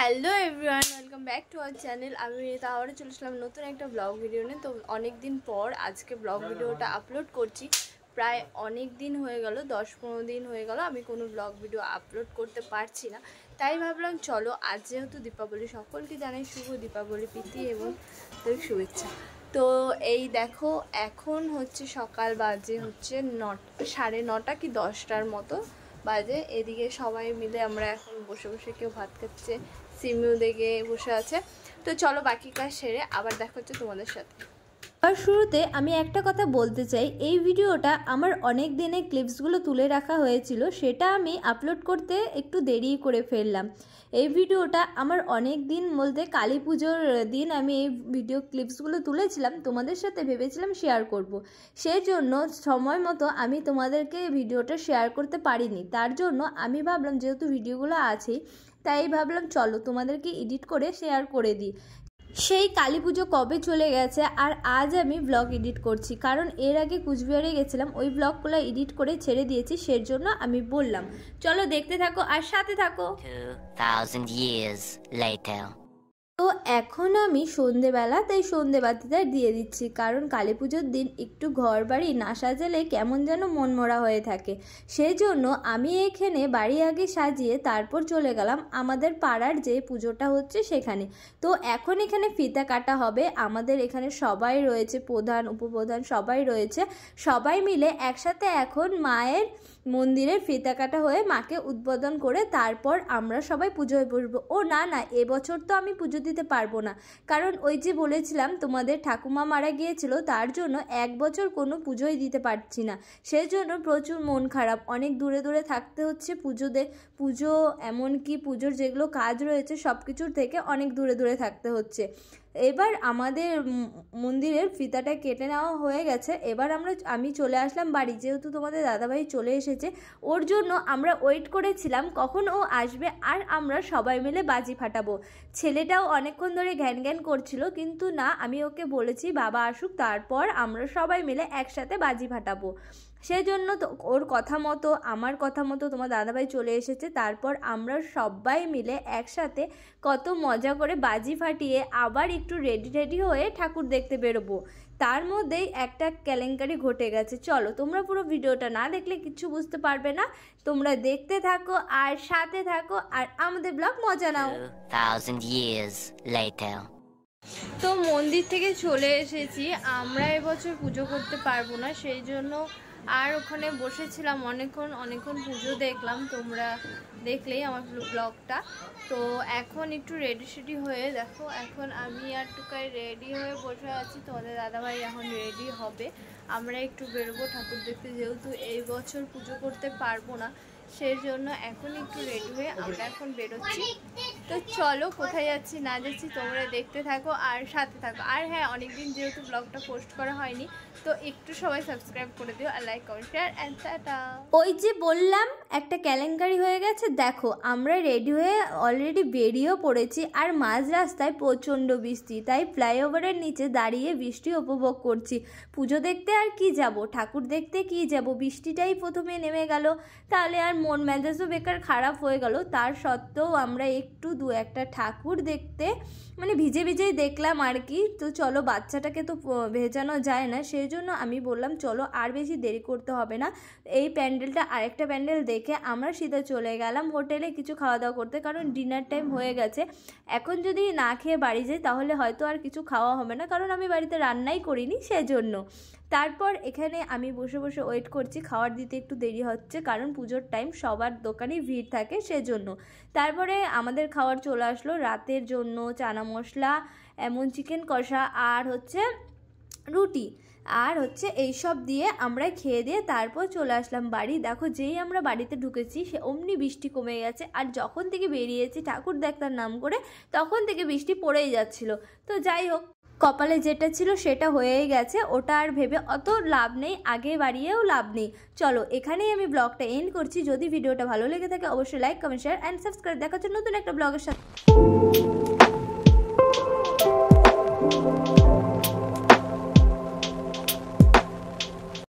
Hello everyone, welcome back to our channel. আমি তাহলে চলে আসলাম নতুন একটা ব্লগ ভিডিও নিয়ে। তো অনেক দিন পর আজকে ব্লগ ভিডিওটা আপলোড করছি। প্রায় অনেক দিন হয়ে গেল, 10-15 দিন হয়ে গেল আমি কোনো ব্লগ ভিডিও আপলোড করতে পারছি না। তাই ভাবলাম চলো আজ যেহেতু দীপাবলি, সকলকে জানাই শুভ দীপাবলি প্রীতি এবং শুভেচ্ছা। তো এই দেখো, এখন হচ্ছে সকাল বাজে হচ্ছে 9:30 কি 10টার মতো বাজে। এদিকে সবাই মিলে আমরা এখন বসে বসে কেউ ভাত খাচ্ছে, সিমিও দেখে বসে আছে। তো চলো বাকি কাজ সেরে আবার দেখা হচ্ছে তোমাদের সাথে। আর শুরুতে আমি একটা কথা বলতে চাই, এই ভিডিওটা আমার অনেক দিনের ক্লিপসগুলো তুলে রাখা হয়েছিল, সেটা আমি আপলোড করতে একটু দেরি করে ফেললাম। এই ভিডিওটা আমার অনেক দিন বলতে কালী পুজোর দিন আমি এই ভিডিও ক্লিপসগুলো তুলেছিলাম, তোমাদের সাথে ভেবেছিলাম শেয়ার করব। সেই জন্য সময় মতো আমি তোমাদেরকে ভিডিওটা শেয়ার করতে পারিনি। তার জন্য আমি ভাবলাম যেহেতু ভিডিওগুলো আছে, তাই ভাবলাম চলো তোমাদেরকে এডিট করে শেয়ার করে দিই। সেই কালী পুজো কবে চলে গেছে আর আজ আমি ব্লগ এডিট করছি, কারণ এর আগে কুচবিহারে গেছিলাম, ওই ব্লগগুলো এডিট করে ছেড়ে দিয়েছি। সেই জন্য আমি বললাম চলো দেখতে থাকো আর সাথে থাকো। 2000 years later. তো এখন আমি সন্ধেবেলা, তাই সন্ধেবাতিটা দিয়ে দিচ্ছি, কারণ কালী পুজোর দিন একটু ঘর বাড়ি না সাজালে কেমন যেন মনমরা হয়ে থাকে। সেই জন্য আমি এখানে বাড়ি আগে সাজিয়ে তারপর চলে গেলাম আমাদের পাড়ার যে পুজোটা হচ্ছে সেখানে। তো এখন এখানে ফিতা কাটা হবে, আমাদের এখানে সবাই রয়েছে, প্রধান উপপ্রধান সবাই রয়েছে, সবাই মিলে একসাথে এখন মায়ের মন্দিরের ফিতা কাটা হয়ে মাকে উদ্বোধন করে তারপর আমরা সবাই পুজোয় বসবো। ও না না, এবছর তো আমি পুজো দিতে পারবো না, কারণ ওই যে বলেছিলাম তোমাদের ঠাকুমা মারা গিয়েছিল, তার জন্য 1 বছর কোনো পুজোই দিতে পারছি না। সেই জন্য প্রচুর মন খারাপ, অনেক দূরে দূরে থাকতে হচ্ছে পুজো এমনকি পুজোর যেগুলো কাজ রয়েছে সব কিছুর থেকে অনেক দূরে দূরে থাকতে হচ্ছে। এবার আমাদের মন্দিরের ফিতাটা কেটে নেওয়া হয়ে গেছে, এবার আমি চলে আসলাম বাড়ি, যেহেতু তোমাদের দাদাভাই চলে এসেছে, ওর জন্য আমরা ওয়েট করেছিলাম কখন ও আসবে আর আমরা সবাই মিলে বাজি ফাটাবো। ছেলেটাও অনেকক্ষণ ধরে ঘ্যান ঘ্যান করছিল, কিন্তু না, আমি ওকে বলেছি বাবা আসুক তারপর আমরা সবাই মিলে একসাথে বাজি ফাটাবো। সেই জন্য তো ওর কথা মতো আমার কথা মতো তোমার দাদাভাই চলে এসেছে, তারপর আমরা সবাই মিলে একসাথে কত মজা করে বাজি ফাটিয়ে আবার একটু রেডি হয়ে ঠাকুর দেখতে বেরোবো। তার মধ্যেই একটা কেলেঙ্কারি ঘটে গেছে। চলো তোমরা পুরো ভিডিওটা না দেখলে কিছু বুঝতে পারবে না, তোমরা দেখতে থাকো আর সাথে থাকো আর আমাদের ব্লগ মজা নাও। 2000 years later. তো মন্দির থেকে চলে এসেছি, আমরা এবছর পুজো করতে পারবো না, সেই জন্য আর ওখানে বসেছিলাম অনেকক্ষণ পুজো দেখলাম, তোমরা দেখলেই আমার ব্লগটা। তো এখন একটু রেডি হয়ে দেখো, এখন আমি আর টুকাই রেডি হয়ে বসে আছি, তোমাদের দাদাভাই এখন রেডি হবে, আমরা একটু বেরোবো ঠাকুর দেখতে, যেহেতু এই বছর পুজো করতে পারবো না, সেই জন্য এখন একটু রেডি হয়ে আমরা এখন বেরোচ্ছি। তো চলো কোথায় যাচ্ছি না যাচ্ছি তোমরা দেখতে থাকো আর সাথে থাকো। আর হ্যাঁ, অনেকদিন যেহেতু ব্লগটা পোস্ট করা হয়নি, তো একটু সবাই সাবস্ক্রাইব করে দিও আর like comment share and tata. ওই যে বললাম একটা কেলেঙ্কারি হয়ে গেছে, দেখো আমরা রেডি হয়ে অলরেডি বেরিয়েও পড়েছি আর মাঝ রাস্তায় প্রচণ্ড বৃষ্টি, তাই ফ্লাইওভারের নিচে দাঁড়িয়ে বৃষ্টি উপভোগ করছি। পুজো দেখতে আর কি যাব, ঠাকুর দেখতে কি যাব, বৃষ্টিটাই প্রথমে নেমে গেল, তাহলে আর মন মেজাজও বেকার খারাপ হয়ে গেল। তার সত্ত্বেও আমরা একটু দু একটা ঠাকুর দেখতে মানে ভিজেই দেখলাম আর কি। তো চলো, বাচ্চাটাকে তো ভেজানো যায় না, সেই জন্য আমি বললাম চলো আর বেশি দেরি করতে হবে না, এই প্যান্ডেলটা আরেকটা প্যান্ডেল দেখে আমরা সিধা চলে গেলাম হোটেলে কিছু খাওয়া দাওয়া করতে, কারণ ডিনার টাইম হয়ে গেছে। এখন যদি না খেয়ে বাড়ি যাই তাহলে হয়তো আর কিছু খাওয়া হবে না, কারণ আমি বাড়িতে রান্নাই করিনি সেজন্য। তারপর এখানে আমি বসে বসে ওয়েট করছি, খাওয়ার দিতে একটু দেরি হচ্ছে, কারণ পুজোর টাইম সবার দোকানে ভিড় থাকে সেজন্য। তারপরে আমাদের খাওয়ার চলে আসলো রাতের জন্য, চানা মশলা, এমন চিকেন কষা আর হচ্ছে রুটি আর হচ্ছে এইসব দিয়ে আমরা খেয়ে দিয়ে তারপর চলে আসলাম বাড়ি। দেখো যেই আমরা বাড়িতে ঢুকেছি সে অমনি বৃষ্টি কমে গেছে, আর যখন থেকে বেরিয়েছি ঠাকুর দেখার নাম করে তখন থেকে বৃষ্টি পড়েই যাচ্ছিল। তো যাই হোক, কপালে যেটা ছিল সেটা হয়েই গেছে, ওটা আর ভেবে অত লাভ নেই, আগে বাড়িয়েও লাভ নেই। চলো এখানেই আমি ব্লগটা এন্ড করছি। যদি ভিডিওটা ভালো লেগে থাকে অবশ্যই like comment share and subscribe. দেখার জন্য নতুন একটা ব্লগের সাথে।